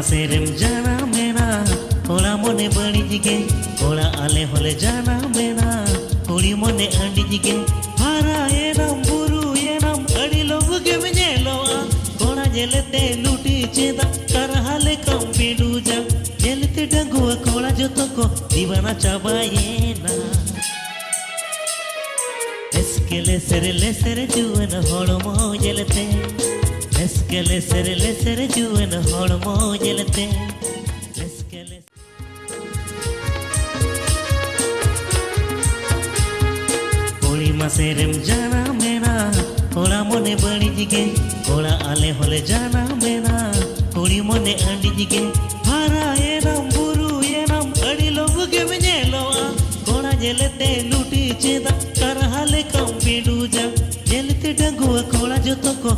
मासेरेम जाना मेना कोड़ा मने बड़ी जिगे कोड़ा आले होले जाना मेना कोड़ी मने अंडी जिगे हारा एनम बुरु एनम अड़ी लोग के मेलोआ कोड़ा जेलते लूटी चेदा करहाले कम पिडूजा जेलते डंगुआ कोड़ा जोतो को दीवाना चाबायेना एस्केले सेरे जुएन होड़मो जेलते एस्केले सेरे जुएन होड़मो जेलते एस्केले कोड़ी मासेरेम जाना मेना कोड़ा मने बड़ी जिगे कोड़ा आले होले जाना मेना कोड़ी मने अंडी जिगे हारा एनम बुरु एनम अड़ी लोग के मेलोआ कोड़ा जेलते लूटी चेदा करहाले कम पिडूजा जेलते डंगुआ कोड़ा जोतो को